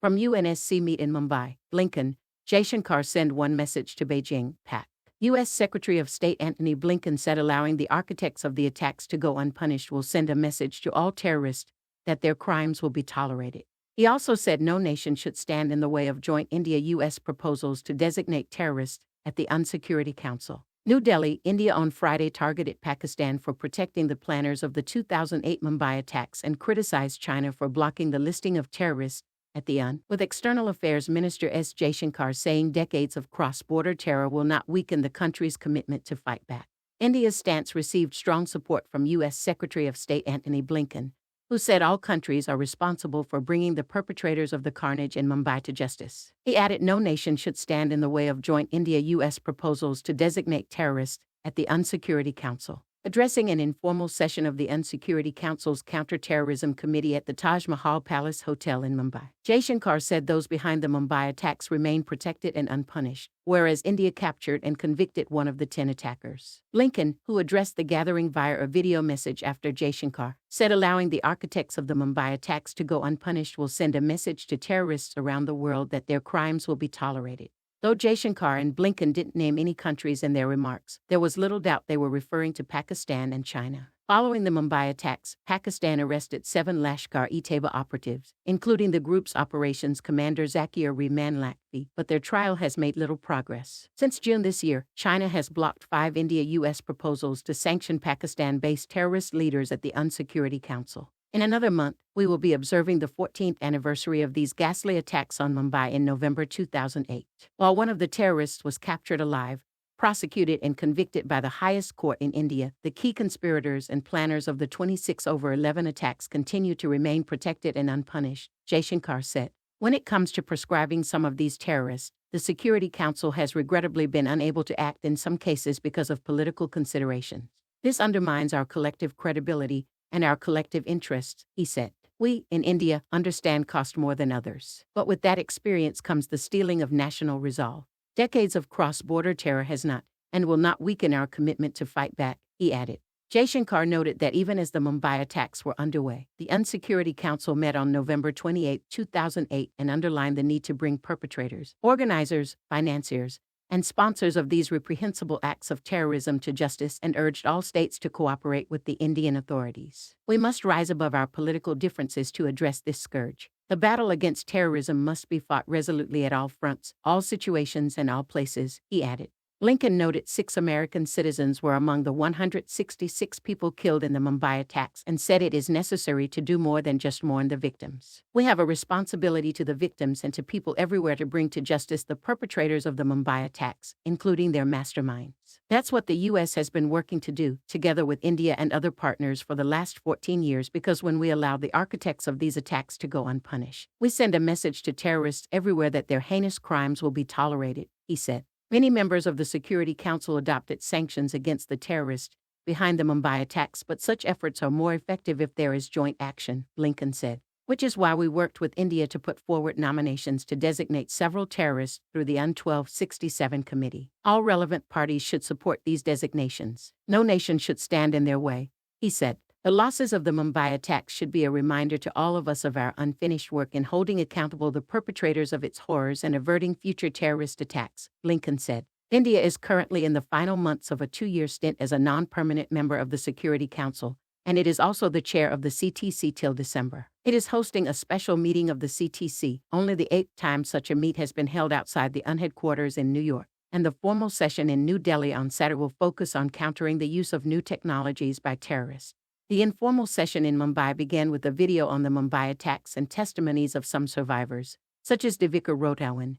From UNSC meet in Mumbai, Blinken, Jaishankar send one message to Beijing, Pak. U.S. Secretary of State Antony Blinken said allowing the architects of the attacks to go unpunished will send a message to all terrorists that their crimes will be tolerated. He also said no nation should stand in the way of joint India-U.S. proposals to designate terrorists at the UN Security Council. New Delhi, India on Friday targeted Pakistan for protecting the planners of the 2008 Mumbai attacks and criticized China for blocking the listing of terrorists at the UN, with External Affairs Minister S. Jaishankar saying decades of cross-border terror will not weaken the country's commitment to fight back. India's stance received strong support from U.S. Secretary of State Antony Blinken, who said all countries are responsible for bringing the perpetrators of the carnage in Mumbai to justice. He added no nation should stand in the way of joint India-U.S. proposals to designate terrorists at the UN Security Council. Addressing an informal session of the UN Security Council's Counter-Terrorism Committee at the Taj Mahal Palace Hotel in Mumbai, Jaishankar said those behind the Mumbai attacks remain protected and unpunished, whereas India captured and convicted one of the 10 attackers. Blinken, who addressed the gathering via a video message after Jaishankar, said allowing the architects of the Mumbai attacks to go unpunished will send a message to terrorists around the world that their crimes will be tolerated. Though Jaishankar and Blinken didn't name any countries in their remarks, there was little doubt they were referring to Pakistan and China. Following the Mumbai attacks, Pakistan arrested 7 Lashkar-e-Taiba operatives, including the group's operations commander Zakir Rehman Lakvi, but their trial has made little progress. Since June this year, China has blocked 5 India-U.S. proposals to sanction Pakistan-based terrorist leaders at the UN Security Council. In another month, we will be observing the 14th anniversary of these ghastly attacks on Mumbai in November 2008. While one of the terrorists was captured alive, prosecuted and convicted by the highest court in India, the key conspirators and planners of the 26/11 attacks continue to remain protected and unpunished, Jaishankar said. When it comes to proscribing some of these terrorists, the Security Council has regrettably been unable to act in some cases because of political considerations. This undermines our collective credibility and our collective interests, he said. We, in India, understand cost more than others. But with that experience comes the steeling of national resolve. Decades of cross-border terror has not, and will not weaken our commitment to fight back, he added. Jaishankar noted that even as the Mumbai attacks were underway, the UN Security Council met on November 28, 2008 and underlined the need to bring perpetrators, organizers, financiers, and sponsors of these reprehensible acts of terrorism to justice and urged all states to cooperate with the Indian authorities. We must rise above our political differences to address this scourge. The battle against terrorism must be fought resolutely at all fronts, all situations, and all places, he added. Blinken noted 6 American citizens were among the 166 people killed in the Mumbai attacks and said it is necessary to do more than just mourn the victims. We have a responsibility to the victims and to people everywhere to bring to justice the perpetrators of the Mumbai attacks, including their masterminds. That's what the U.S. has been working to do, together with India and other partners for the last 14 years, because when we allow the architects of these attacks to go unpunished, we send a message to terrorists everywhere that their heinous crimes will be tolerated, he said. Many members of the Security Council adopted sanctions against the terrorists behind the Mumbai attacks, but such efforts are more effective if there is joint action, Blinken said, which is why we worked with India to put forward nominations to designate several terrorists through the UN 1267 committee. All relevant parties should support these designations. No nation should stand in their way, he said. The losses of the Mumbai attacks should be a reminder to all of us of our unfinished work in holding accountable the perpetrators of its horrors and averting future terrorist attacks, Blinken said. India is currently in the final months of a 2-year stint as a non-permanent member of the Security Council, and it is also the chair of the CTC till December. It is hosting a special meeting of the CTC, only the 8th time such a meet has been held outside the UN headquarters in New York, and the formal session in New Delhi on Saturday will focus on countering the use of new technologies by terrorists. The informal session in Mumbai began with a video on the Mumbai attacks and testimonies of some survivors, such as Devika Rotawan,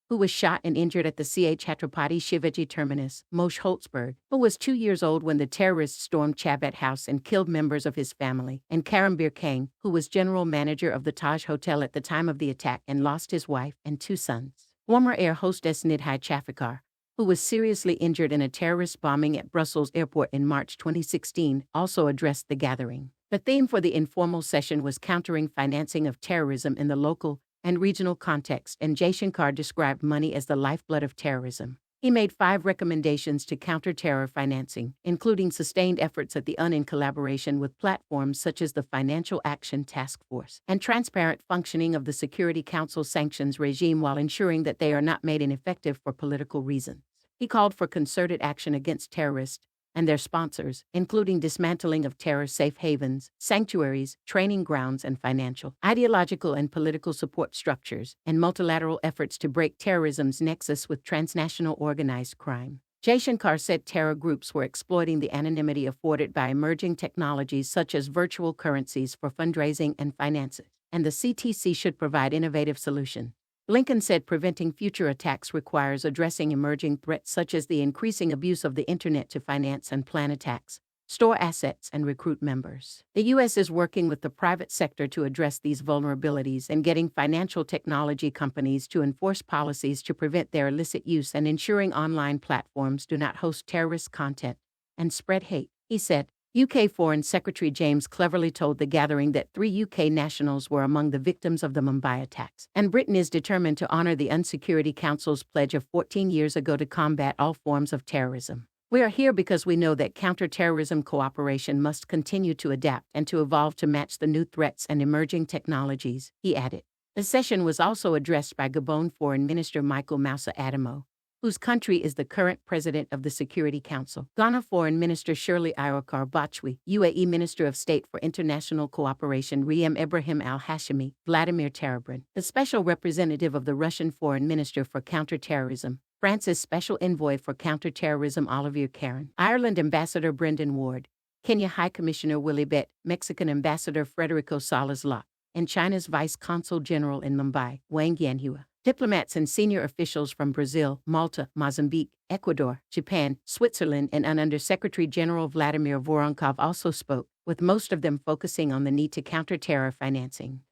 who was shot and injured at the Chhatrapati Shivaji terminus, Moshe Holtzberg, who was 2 years old when the terrorists stormed Chabad House and killed members of his family, and Karambir Kang, who was general manager of the Taj Hotel at the time of the attack and lost his wife and 2 sons. Former air hostess Nidhi Chafikar, who was seriously injured in a terrorist bombing at Brussels airport in March 2016, also addressed the gathering. The theme for the informal session was countering financing of terrorism in the local and regional context, and Jaishankar described money as the lifeblood of terrorism. He made 5 recommendations to counter terror financing, including sustained efforts at the UN in collaboration with platforms such as the Financial Action Task Force, and transparent functioning of the Security Council sanctions regime while ensuring that they are not made ineffective for political reasons. He called for concerted action against terrorists and their sponsors, including dismantling of terror safe havens, sanctuaries, training grounds, and financial, ideological, and political support structures, and multilateral efforts to break terrorism's nexus with transnational organized crime. Jaishankar said terror groups were exploiting the anonymity afforded by emerging technologies such as virtual currencies for fundraising and finances, and the CTC should provide innovative solutions. Blinken said preventing future attacks requires addressing emerging threats such as the increasing abuse of the Internet to finance and plan attacks, store assets, and recruit members. The U.S. is working with the private sector to address these vulnerabilities and getting financial technology companies to enforce policies to prevent their illicit use and ensuring online platforms do not host terrorist content and spread hate, he said. UK Foreign Secretary James cleverly told the gathering that 3 UK nationals were among the victims of the Mumbai attacks, and Britain is determined to honor the UN Security Council's pledge of 14 years ago to combat all forms of terrorism. We are here because we know that counterterrorism cooperation must continue to adapt and to evolve to match the new threats and emerging technologies, he added. The session was also addressed by Gabon Foreign Minister Michael Moussa Adamo, whose country is the current president of the Security Council, Ghana Foreign Minister Shirley Iokar Bachwi, UAE Minister of State for International Cooperation Riem Ibrahim al-Hashimi, Vladimir Tarabrin, the Special Representative of the Russian Foreign Minister for Counterterrorism, France's Special Envoy for Counterterrorism Olivier Caron, Ireland Ambassador Brendan Ward, Kenya High Commissioner Willie Bett, Mexican Ambassador Federico Salas Locke, and China's Vice Consul General in Mumbai, Wang Yanhua. Diplomats and senior officials from Brazil, Malta, Mozambique, Ecuador, Japan, Switzerland, and Under Secretary General Vladimir Voronkov also spoke, with most of them focusing on the need to counter terror financing.